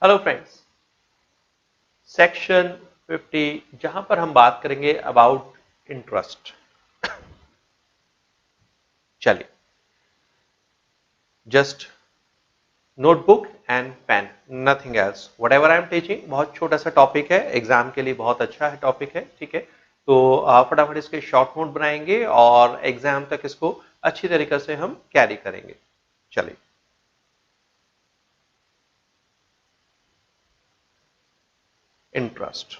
Hello friends, section 50 जहां पर हम बात करेंगे अबाउट इंटरेस्ट। चलिए, just notebook and pen, nothing else. What ever I am teaching बहुत छोटा सा टॉपिक है, एग्जाम के लिए बहुत अच्छा है टॉपिक है, ठीक है। तो फटाफट इसके शॉर्ट नोट बनाएंगे और एग्जाम तक इसको अच्छी तरीके से हम कैरी करेंगे। चलिए, इंटरेस्ट।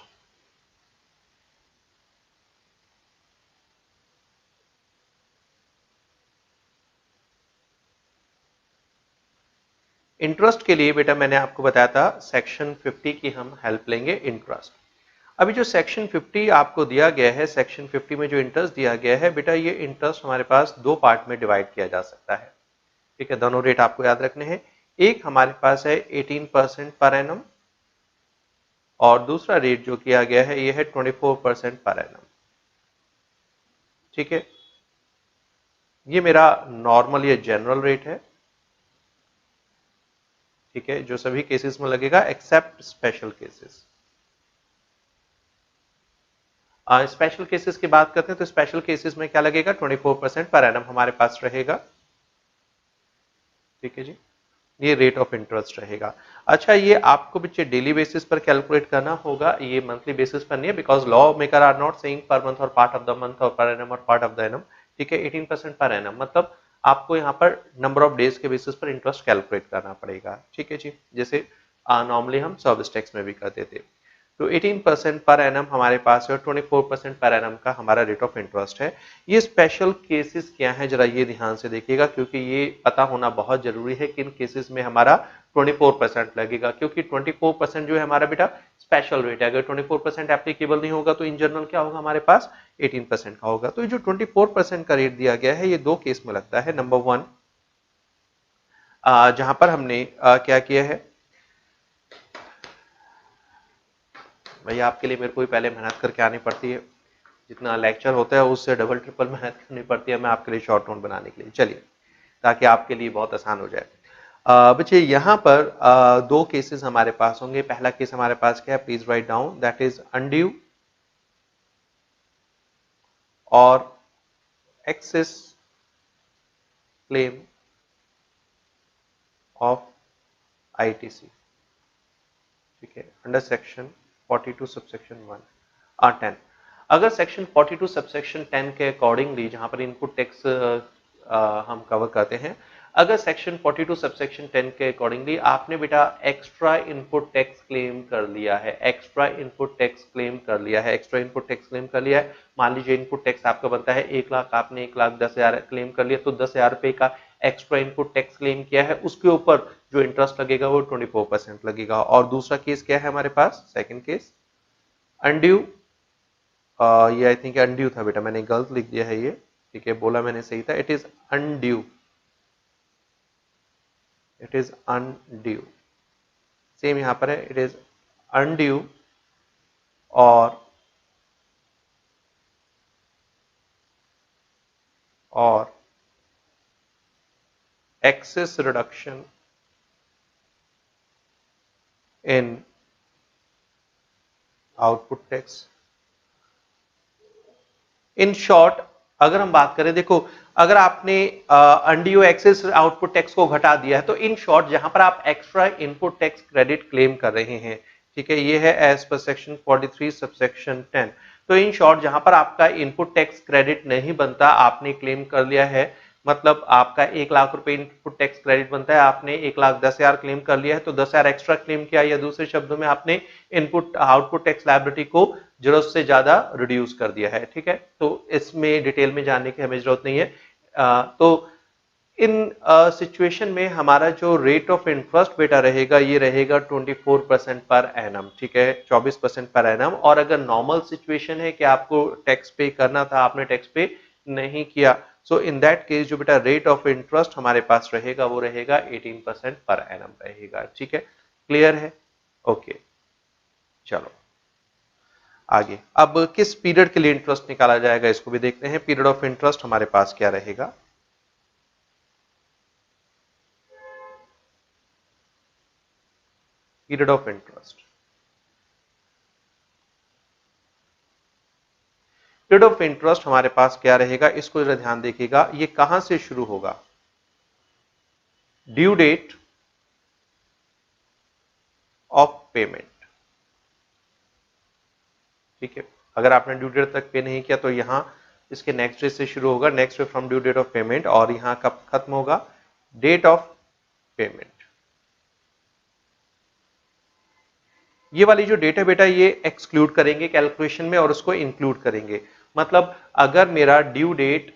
इंटरेस्ट के लिए बेटा मैंने आपको बताया था सेक्शन 50 की हम हेल्प लेंगे। इंटरेस्ट, अभी जो सेक्शन 50 आपको दिया गया है, सेक्शन 50 में जो इंटरेस्ट दिया गया है बेटा, ये इंटरेस्ट हमारे पास दो पार्ट में डिवाइड किया जा सकता है, ठीक है। दोनों रेट आपको याद रखने हैं। एक हमारे पास है 18% पर एनम और दूसरा रेट जो किया गया है ये है 24% पर एनम, ठीक है। ये मेरा नॉर्मल या जनरल रेट है, ठीक है, जो सभी केसेस में लगेगा except special cases. Special cases की बात करते हैं तो स्पेशल केसेस में क्या लगेगा, 24% पर एनम हमारे पास रहेगा, ठीक है जी। ये रेट ऑफ इंटरेस्ट रहेगा। अच्छा, ये आपको बच्चे डेली बेसिस पर कैलकुलेट करना होगा, ये मंथली बेसिस पर नहीं है, because law maker are not saying per month और पार्ट ऑफ द मंथ और पर एनम और पार्ट ऑफ द एनम, ठीक है। 18% पर एनम मतलब आपको यहाँ पर नंबर ऑफ डेज के बेसिस पर इंटरेस्ट कैलकुलेट करना पड़ेगा, ठीक है जी, जैसे नॉर्मली हम सर्विस टैक्स में भी करते थे। तो 18% पर एनम हमारे पास है और 24% पर एनम का हमारा रेट ऑफ इंटरेस्ट है। ये स्पेशल केसेस क्या है, जरा ये ध्यान से देखिएगा, क्योंकि ये पता होना बहुत जरूरी है कि इन केसेस में हमारा 24% लगेगा, क्योंकि 24% जो है हमारा बेटा स्पेशल रेट है। अगर 24% एप्लीकेबल नहीं होगा तो इन जनरल क्या होगा, हमारे पास 18% का होगा। तो ये जो 24% का रेट दिया गया है ये दो केस में लगता है। नंबर वन, जहां पर हमने क्या किया है भैया, आपके लिए मेरे को भी पहले मेहनत करके आनी पड़ती है, जितना लेक्चर होता है उससे डबल ट्रिपल मेहनत करनी पड़ती है मैं आपके लिए शॉर्ट नोट बनाने के लिए। चलिए, ताकि आपके लिए बहुत आसान हो जाए। बच्चे यहाँ पर दो केसेस हमारे पास होंगे। पहला केस हमारे पास क्या है, please write down, that is undue और एक्सेस क्लेम ऑफ आईटीसी, ठीक है, अंडर सेक्शन 42 सबसेक्शन 10। अगर सेक्शन 42 सबसेक्शन 10 के अकॉर्डिंगली, जहां पर इनपुट टैक्स हम कवर करते हैं, अगर सेक्शन 42 सबसेक्शन 10 के अकॉर्डिंगली आपने बेटा एक्स्ट्रा इनपुट टैक्स क्लेम कर लिया है, एक्स्ट्रा इनपुट टैक्स क्लेम कर लिया है, एक्स्ट्रा इनपुट टैक्स क्लेम कर लिया है। मान लीजिए इनपुट टैक्स आपका बनता है 1 लाख, आपने 1,10,000 क्लेम कर लिया, तो 10,000 रुपए का एक्स्ट्रा इनपुट टैक्स क्लेम किया है, उसके ऊपर जो इंटरेस्ट लगेगा वो 24% लगेगा। और दूसरा केस क्या है हमारे पास, सेकंड केस अनड्यू, ये आई थिंक अनड्यू था बेटा, मैंने गलत लिख दिया है ये, ठीक है, बोला मैंने सही था, it is undue, it is undue, same यहां पर है, इट इज अनड्यू और और excess reduction in output tax. In short, अगर हम बात करें, देखो, अगर आपने अनड्यू एक्सेस आउटपुट टैक्स को घटा दिया है, तो इन शॉर्ट जहां पर आप extra input tax credit claim कर रहे हैं, ठीक है, ये है एज पर सेक्शन 43 सबसेक्शन 10। तो इन शॉर्ट जहां पर आपका इनपुट टैक्स क्रेडिट नहीं बनता, आपने क्लेम कर लिया है, मतलब आपका 1 लाख रुपए इनपुट टैक्स क्रेडिट बनता है, आपने 1,10,000 क्लेम कर लिया है, तो 10,000 एक्स्ट्रा क्लेम किया, या दूसरे शब्दों में आपने इनपुट आउटपुट टैक्स लायबिलिटी को जरूरत से ज्यादा रिड्यूस कर दिया है, ठीक है। तो इसमें डिटेल में जानने की हमें जरूरत नहीं है। तो इन सिचुएशन में हमारा जो रेट ऑफ इंटरेस्ट बेटा रहेगा, ये रहेगा 24% पर एनम, ठीक है, 24% पर एनम। और अगर नॉर्मल सिचुएशन है कि आपको टैक्स पे करना था, आपने टैक्स पे नहीं किया, सो इन दैट केस जो बेटा रेट ऑफ इंटरेस्ट हमारे पास रहेगा वो रहेगा 18% पर एनम रहेगा, ठीक है। क्लियर है? ओके, चलो आगे। अब किस पीरियड के लिए इंटरेस्ट निकाला जाएगा इसको भी देखते हैं। पीरियड ऑफ इंटरेस्ट हमारे पास क्या रहेगा, period of interest. Period of interest हमारे पास क्या रहेगा, इसको जरा ध्यान देखिएगा, ये कहां से शुरू होगा, ड्यू डेट ऑफ पेमेंट। ठीक है, अगर आपने ड्यू डेट तक पे नहीं किया तो यहां इसके नेक्स्ट डे से शुरू होगा, next day from due date of payment, और यहां कब खत्म होगा, डेट ऑफ पेमेंट। ये वाली जो डेट है बेटा ये एक्सक्लूड करेंगे कैलकुलेशन में और उसको इंक्लूड करेंगे। मतलब अगर मेरा ड्यू डेट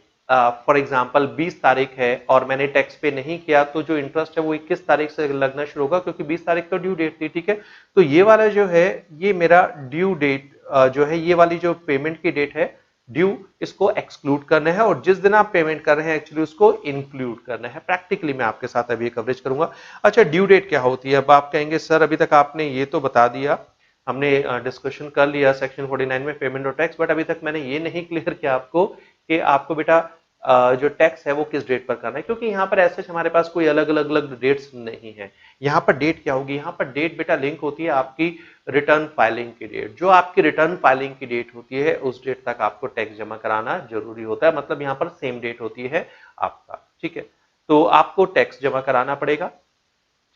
फॉर एग्जांपल 20 तारीख है और मैंने टैक्स पे नहीं किया तो जो इंटरेस्ट है वो 21 तारीख से लगना शुरू होगा, क्योंकि 20 तारीख तो ड्यू डेट थी। ठीक है, तो ये वाला जो है ये मेरा ड्यू डेट जो है, ये वाली जो पेमेंट की डेट है ड्यू, इसको एक्सक्लूड करना है, और जिस दिन आप पेमेंट कर रहे हैं एक्चुअली उसको इंक्लूड करना है। प्रैक्टिकली मैं आपके साथ अभी कवरेज करूंगा। अच्छा, ड्यू डेट क्या होती है? अब आप कहेंगे सर अभी तक आपने ये तो बता दिया, हमने डिस्कशन कर लिया सेक्शन 49 में पेमेंट और टैक्स, बट अभी तक मैंने ये नहीं क्लियर किया आपको कि आपको बेटा जो टैक्स है वो किस डेट पर करना है, क्योंकि यहाँ पर ऐसे हमारे पास कोई अलग अलग डेट्स नहीं है। यहाँ पर डेट क्या होगी, यहाँ पर डेट बेटा लिंक होती है आपकी रिटर्न फाइलिंग की डेट। जो आपकी रिटर्न फाइलिंग की डेट होती है उस डेट तक आपको टैक्स जमा कराना जरूरी होता है, मतलब यहाँ पर सेम डेट होती है आपका। ठीक है, तो आपको टैक्स जमा कराना पड़ेगा।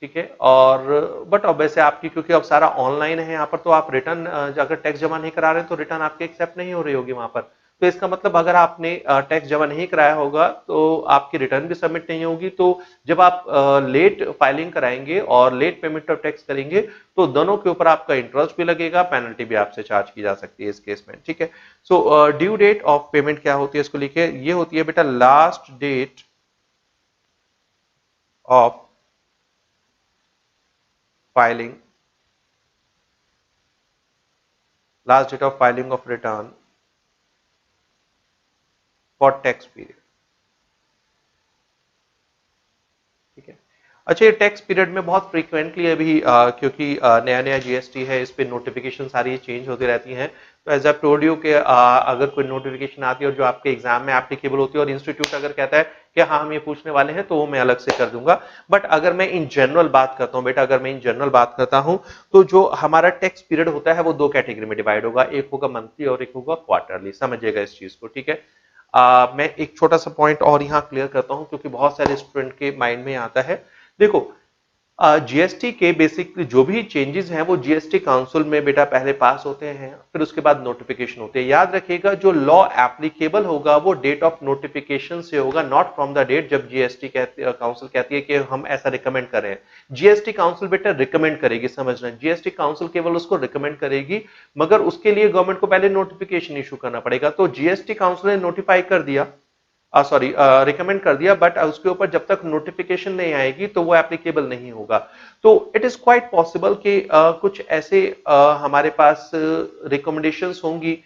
ठीक है, और बट अब वैसे आपकी क्योंकि अब सारा ऑनलाइन है यहाँ पर, तो आप रिटर्न अगर टैक्स जमा नहीं करा रहे हैं तो रिटर्न आपकी एक्सेप्ट नहीं हो रही होगी वहां पर। तो इसका मतलब अगर आपने टैक्स जमा नहीं कराया होगा तो आपकी रिटर्न भी सबमिट नहीं होगी। तो जब आप लेट फाइलिंग कराएंगे और लेट पेमेंट ऑफ टैक्स करेंगे तो दोनों के ऊपर आपका इंटरेस्ट भी लगेगा, पेनल्टी भी आपसे चार्ज की जा सकती है इस केस में। ठीक है, so due date of payment क्या होती है इसको लिखिए, ये होती है बेटा last date of filing, last date of filing of return for tax period। ठीक है, अच्छा, ये टैक्स पीरियड में बहुत फ्रीक्वेंटली अभी क्योंकि नया नया जीएसटी है, इस पे नोटिफिकेशन सारी चेंज होती रहती हैं। तो एज आई टोल्ड यू कि अगर कोई नोटिफिकेशन आती है और जो आपके एग्जाम में एप्लीकेबल होती है और इंस्टीट्यूट अगर कहता है कि हाँ हम ये पूछने वाले हैं तो वो मैं अलग से कर दूंगा। बट अगर मैं इन जनरल बात करता हूँ बेटा, अगर मैं इन जनरल बात करता हूँ तो जो हमारा टैक्स पीरियड होता है वो दो कैटेगरी में डिवाइड होगा, एक होगा मंथली और एक होगा क्वार्टरली। समझिएगा इस चीज को। ठीक है, मैं एक छोटा सा पॉइंट और यहाँ क्लियर करता हूँ क्योंकि बहुत सारे स्टूडेंट के माइंड में आता है। देखो, जीएसटी के बेसिक जो भी चेंजेस हैं वो जीएसटी काउंसिल में बेटा पहले पास होते हैं, फिर उसके बाद नोटिफिकेशन होते हैं। याद रखिएगा जो लॉ एप्लीकेबल होगा वो डेट ऑफ नोटिफिकेशन से होगा, नॉट फ्रॉम द डेट जब जीएसटी काउंसिल कहती है कि हम ऐसा रिकमेंड कर रहे हैं। जीएसटी काउंसिल बेटा रिकमेंड करेगी, समझना, जीएसटी काउंसिल केवल उसको रिकमेंड करेगी, मगर उसके लिए गवर्नमेंट को पहले नोटिफिकेशन इशू करना पड़ेगा। तो जीएसटी काउंसिल ने नोटिफाई कर दिया, सॉरी रिकमेंड कर दिया, बट उसके ऊपर जब तक नोटिफिकेशन नहीं आएगी तो वो एप्लीकेबल नहीं होगा। तो इट इज क्वाइट पॉसिबल कि कुछ ऐसे हमारे पास रिकमेंडेशंस होंगी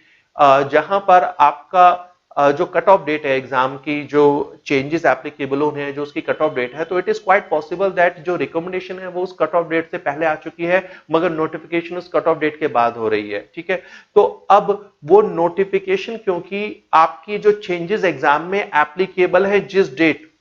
जहां पर आपका जो कट ऑफ डेट है एग्जाम की, जो चेंजेस एप्लीकेबल होने हैं, जो उसकी कट ऑफ डेट है, तो it is quite possible that जो रिकमेंडेशन है वो उस कट ऑफ डेट से पहले आ चुकी है मगर नोटिफिकेशन उस कट ऑफ डेट के बाद हो रही है। ठीक है, तो अब वो नोटिफिकेशन क्योंकि आपकी जो चेंजेस एग्जाम में एप्लीकेबल है जिस डेट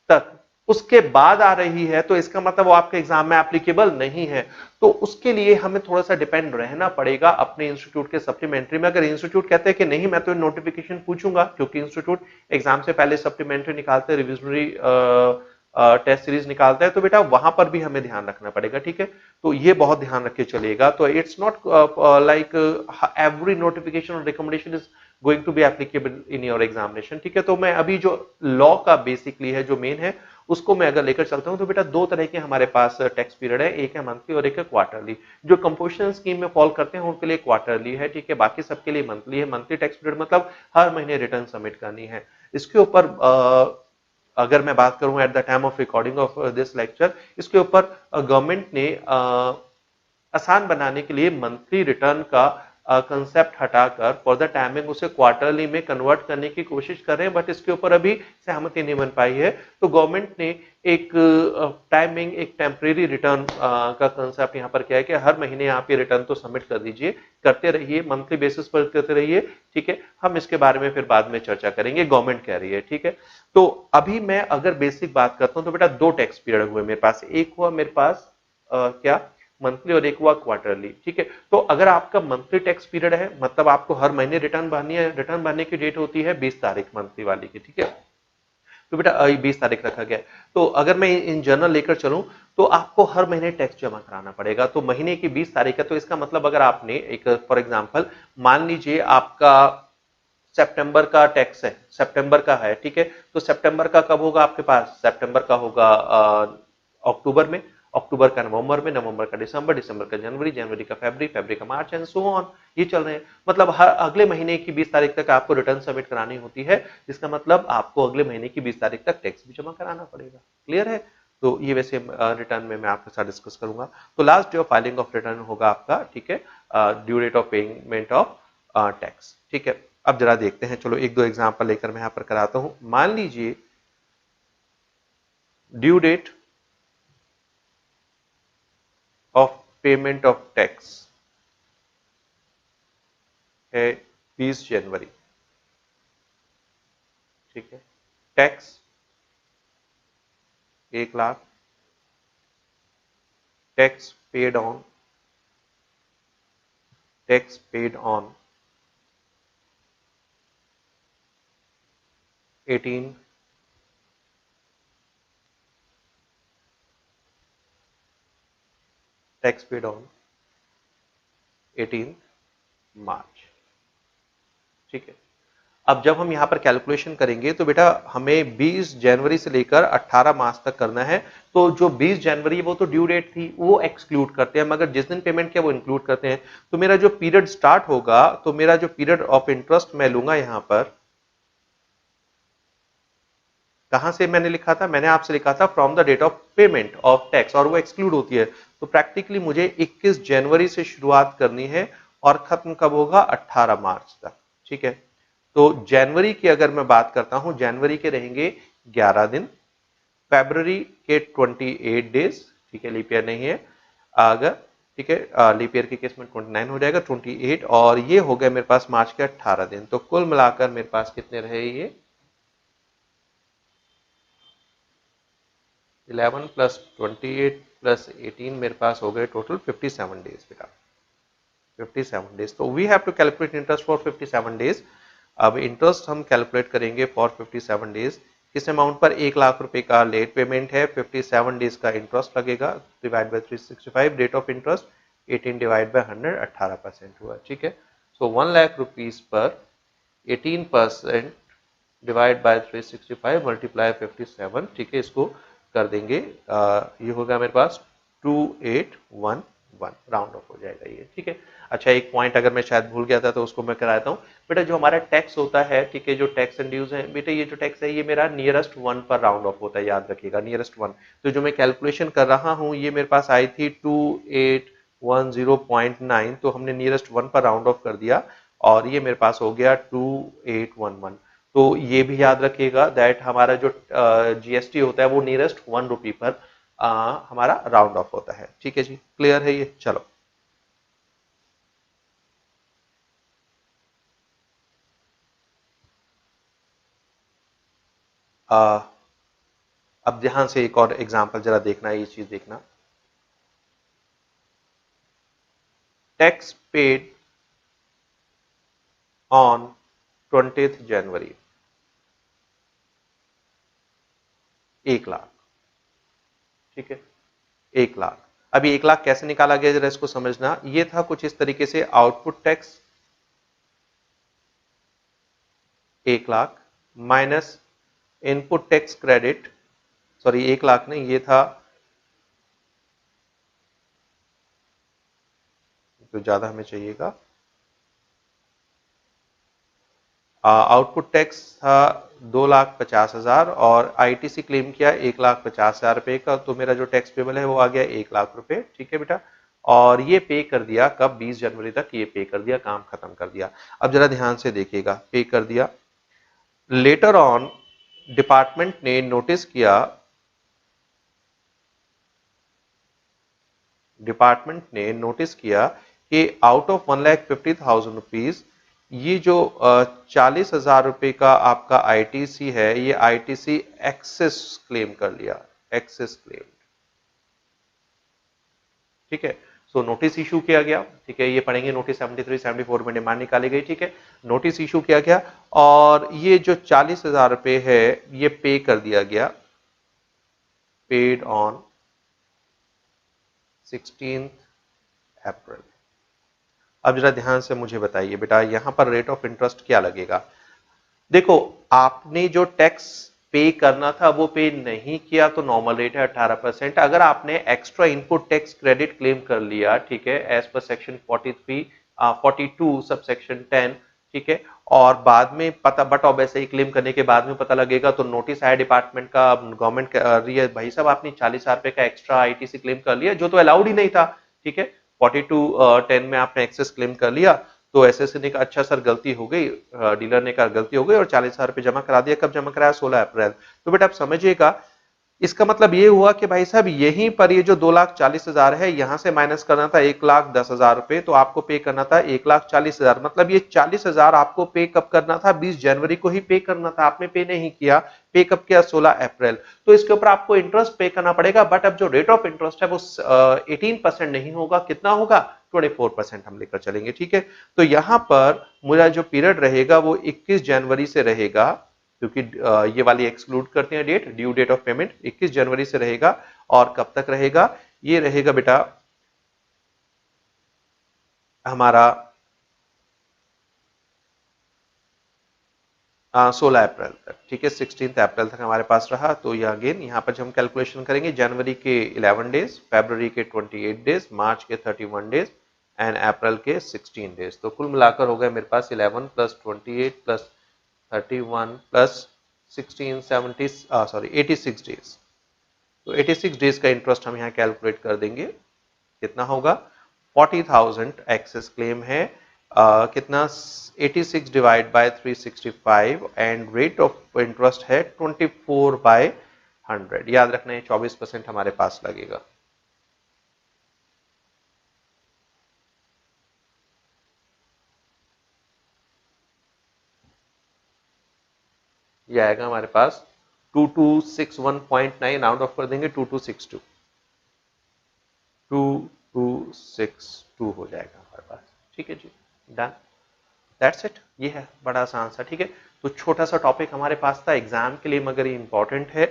तक, उसके बाद आ रही है, तो इसका मतलब वो आपके एग्जाम में एप्लीकेबल नहीं है। तो उसके लिए हमें थोड़ा सा डिपेंड रहना पड़ेगा अपने इंस्टीट्यूट के सप्लीमेंट्री में। अगर इंस्टीट्यूट कहते हैं कि नहीं मैं तो नोटिफिकेशन पूछूंगा, क्योंकि इंस्टीट्यूट एग्जाम से पहले सप्लीमेंट्री निकालते हैं, रिविजनरी टेस्ट सीरीज निकालता है, तो बेटा वहां पर भी हमें ध्यान रखना पड़ेगा। ठीक है, तो ये बहुत ध्यान रख के चलिएगा। तो it's not like every notification और recommendation is going to be applicable in your examination. ठीक है, तो मैं अभी जो लॉ का बेसिकली है, जो मेन है, उसको मैं अगर लेकर चलता हूं तो बेटा दो तरह के हमारे पास टैक्स पीरियड है, एक है मंथली और एक है क्वार्टरली। जो कंपोजिशन स्कीम में फॉल करते हैं उनके लिए क्वार्टरली है। ठीक है, बाकी सबके लिए मंथली है। मंथली टैक्स पीरियड मतलब हर महीने रिटर्न सबमिट करनी है। इसके ऊपर अगर मैं बात करूं at the time of recording of this lecture, इसके ऊपर गवर्नमेंट ने आसान बनाने के लिए मंथली रिटर्न का कंसेप्ट हटाकर फॉर द टाइमिंग उसे क्वार्टरली में कन्वर्ट करने की कोशिश कर रहे हैं, बट इसके ऊपर अभी सहमति नहीं बन पाई है। तो गवर्नमेंट ने एक टाइमिंग, एक टेम्परेरी रिटर्न का कंसेप्ट यहाँ पर क्या है कि हर महीने आप ये रिटर्न तो सबमिट कर दीजिए, करते रहिए, मंथली बेसिस पर करते रहिए। ठीक है, हम इसके बारे में फिर बाद में चर्चा करेंगे, गवर्नमेंट कह रही है। ठीक है, तो अभी मैं अगर बेसिक बात करता हूं तो बेटा दो टैक्स पीरियड हुए मेरे पास। एक हुआ मेरे पास क्या मंथली और एक हुआ क्वार्टरली। ठीक है, तो अगर आपका मंथली टैक्स पीरियड है मतलब आपको हर महीने रिटर्न भरनी है, रिटर्न भरने की डेट होती है 20 तारीख मंथली वाली की। ठीक है, तो बेटा 20 तारीख रखा गया है। तो अगर मैं इन जनरल लेकर चलूं तो आपको हर महीने टैक्स जमा कराना पड़ेगा। तो महीने की 20 तारीख है, तो इसका मतलब अगर आपने एक फॉर एग्जांपल मान लीजिए आपका सितंबर का टैक्स है, सितंबर का है, ठीक है, तो सितंबर का कब होगा आपके पास? सितंबर का होगा अक्टूबर में, अक्टूबर का नवंबर में, नवंबर का दिसंबर, दिसंबर का जनवरी, जनवरी का फरवरी, फरवरी का मार्च एंड सो ऑन। ये चल रहे हैं, मतलब हर अगले महीने की 20 तारीख तक आपको रिटर्न सबमिट करानी होती है, जिसका मतलब आपको अगले महीने की 20 तारीख तक टैक्स भी जमा कराना पड़ेगा। क्लियर है? तो ये वैसे रिटर्न में मैं आपके साथ डिस्कस करूंगा। तो last day of filing of return होगा आपका, ठीक है, due date of payment of tax. ठीक है, अब जरा देखते हैं, चलो एक दो एग्जांपल लेकर मैं यहां पर कराता हूं। मान लीजिए due date of payment of tax है 20 जनवरी। ठीक है, tax 1 lakh, tax paid on, tax paid on 18, tax paid on 18 March. ठीक है, अब जब हम यहां पर कैलकुलेशन करेंगे तो बेटा हमें 20 जनवरी से लेकर 18 मार्च तक करना है। तो जो 20 जनवरी वो तो ड्यू डेट थी, वो एक्सक्लूड करते हैं, मगर जिस दिन पेमेंट किया वो इंक्लूड करते हैं। तो मेरा जो पीरियड स्टार्ट होगा, तो मेरा जो पीरियड ऑफ इंटरेस्ट मैं लूंगा यहां पर, कहां से मैंने लिखा था? मैंने आपसे लिखा था from the date of payment of tax, और वो एक्सक्लूड होती है। तो प्रैक्टिकली मुझे 21 जनवरी से शुरुआत करनी है और खत्म कब होगा? 18 मार्च तक। ठीक है, तो जनवरी की अगर मैं बात करता हूं, जनवरी के रहेंगे 11 दिन, फरवरी के 28 डेज, ठीक है, लीप ईयर नहीं है अगर, ठीक है, लीप ईयर के केस में 29 हो जाएगा, 28, और ये हो गया मेरे पास मार्च के 18 दिन। तो कुल मिलाकर मेरे पास कितने रहे? ये 11 प्लस 28 प्लस 18, मेरे पास हो गए टोटल 57 डेज बेटा, 57 डेज। तो we have to calculate interest for 57 days. अब इंटरेस्ट हम कैलकुलेट करेंगे फॉर 57 डेज। किस अमाउंट पर? 1 लाख रुपए का लेट पेमेंट है, 57 डेज का इंटरेस्ट लगेगा, divide by 365, rate of interest 18 divide by 100, 18% हुआ। ठीक है, सो 1 lakh rupees per 18% divide by 365 multiply 57, ठीक है, इसको कर देंगे, ये होगा मेरे पास 2811, राउंड ऑफ हो जाएगा ये। ठीक है, अच्छा एक पॉइंट अगर मैं शायद भूल गया था तो उसको मैं कराता हूँ। बेटा जो हमारा टैक्स होता है, ठीक है, जो टैक्स एंड ड्यूज है बेटा, ये जो टैक्स है ये मेरा नियरेस्ट वन पर राउंड ऑफ होता है, याद रखिएगा, नियरेस्ट वन। तो जो मैं कैलकुलेशन कर रहा हूँ ये मेरे पास आई थी 2810.9, तो हमने नियरेस्ट वन पर राउंड ऑफ कर दिया और ये मेरे पास हो गया 2811। तो ये भी याद रखिएगा दैट हमारा जो जीएसटी होता है वो नियरेस्ट 1 रुपी पर हमारा राउंड ऑफ होता है। ठीक है जी, क्लियर है ये? चलो अब ध्यान से एक और एग्जांपल जरा देखना, ये चीज देखना। टैक्स पेड ऑन 20th जनवरी 1 लाख। ठीक है, 1 लाख। अभी 1 लाख कैसे निकाला गया जरा इसको समझना। ये था कुछ इस तरीके से, output tax 1 lakh minus input tax credit, sorry 1 lakh नहीं, ये था तो ज्यादा हमें चाहिएगा, आउटपुट टैक्स था 2,50,000 और आईटीसी क्लेम किया 1,50,000 रुपए का। तो मेरा जो टैक्स पेबल है वो आ गया 1 लाख रुपए। ठीक है बेटा, और ये पे कर दिया कब? 20 जनवरी तक ये पे कर दिया, काम खत्म कर दिया। अब जरा ध्यान से देखिएगा, पे कर दिया। लेटर ऑन डिपार्टमेंट ने नोटिस किया, डिपार्टमेंट ने नोटिस किया कि आउट ऑफ 1,50,000 रुपीज ये जो 40,000 रुपए का आपका आईटीसी है, ये आईटीसी एक्सेस क्लेम कर लिया, एक्सेस क्लेम। ठीक है। सो नोटिस इशू किया गया, ठीक है, ये पढ़ेंगे नोटिस 73 74 में डिमांड निकाली गई, ठीक है, नोटिस इशू किया गया और ये जो 40,000 रुपए है ये पे कर दिया गया, पेड ऑन 16 अप्रैल। अब जरा ध्यान से मुझे बताइए बेटा यहां पर रेट ऑफ इंटरेस्ट क्या लगेगा। देखो आपने जो टैक्स पे करना था वो पे नहीं किया तो नॉर्मल रेट है 18%। अगर आपने extra input tax credit claim कर लिया, ठीक है, as per section 42 sub section 10, ठीक है, और बाद में पता बट अब ऐसे ही क्लेम करने के बाद में पता लगेगा तो नोटिस आया डिपार्टमेंट का, गवर्नमेंट कर रही है भाई साहब आपने 40,000 रुपए का एक्स्ट्रा आईटीसी क्लेम कर लिया जो तो अलाउड ही नहीं था, ठीक है, 42(10) में आपने एक्सेस क्लेम कर लिया तो एसएससी ने कहा अच्छा सर गलती हो गई, डीलर ने कहा गलती हो गई और 40,000 रुपए जमा करा दिया। कब जमा कराया? 16 अप्रैल। तो बेटा आप समझिएगा इसका मतलब ये हुआ कि भाई साहब यहीं पर ये जो 2,40,000 है यहां से माइनस करना था 1,10,000 रुपए, तो आपको पे करना था 1,40,000। मतलब ये 40,000 आपको पे कब करना था? 20 जनवरी को ही पे करना था, आपने पे नहीं किया। पे कब किया? 16 अप्रैल। तो इसके ऊपर आपको इंटरेस्ट पे करना पड़ेगा, बट अब जो रेट ऑफ इंटरेस्ट है वो 18% नहीं होगा, कितना होगा? 24% हम लेकर चलेंगे, ठीक है। तो यहां पर मेरा जो पीरियड रहेगा वो 21 जनवरी से रहेगा, क्योंकि ये वाली एक्सक्लूड करते हैं date, due date of payment 21 जनवरी से रहेगा। और कब तक रहेगा? ये रहेगा बेटा हमारा 16 अप्रैल तक, ठीक है, 16 अप्रैल तक हमारे पास रहा। तो ये अगेन यहाँ पर जब हम कैलकुलेशन करेंगे जनवरी के 11 डेज, फरवरी के 28 डेज, मार्च के 31 डेज एंड अप्रैल के 16 डेज। तो कुल मिलाकर हो गए मेरे पास 11 प्लस 28 प्लस 31 प्लस 16 70 86 डेज। तो 86 डेज का इंटरेस्ट हम यहाँ कैलकुलेट कर देंगे, कितना होगा? 40,000 एक्सेस क्लेम है, कितना? 86 divide by 365 and rate of interest है 24/100। याद रखना है 24% हमारे पास लगेगा। ये आएगा हमारे पास 2261.9, राउंड ऑफ कर देंगे 2262, 2262 हो जाएगा हमारे पास, ठीक है जी, डन, दैट्स इट। ये है बड़ा आसान सा, ठीक है। तो छोटा सा टॉपिक हमारे पास था एग्जाम के लिए, मगर ये इंपॉर्टेंट है।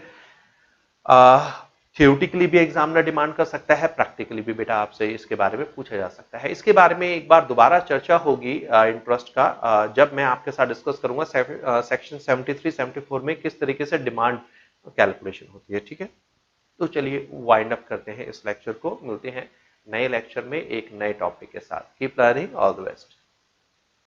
थियोरेटिकली भी एग्जामिनर डिमांड कर सकता है, प्रैक्टिकली भी बेटा आपसे इसके बारे में पूछा जा सकता है। इसके बारे में एक बार दोबारा चर्चा होगी इंटरेस्ट का, जब मैं आपके साथ डिस्कस करूंगा सेक्शन 73 74 में किस तरीके से डिमांड कैलकुलेशन होती है, ठीक है। तो चलिए वाइंड अप करते हैं इस लेक्चर को, मिलते हैं नए लेक्चर में एक नए टॉपिक के साथ। Keep learning, all the best.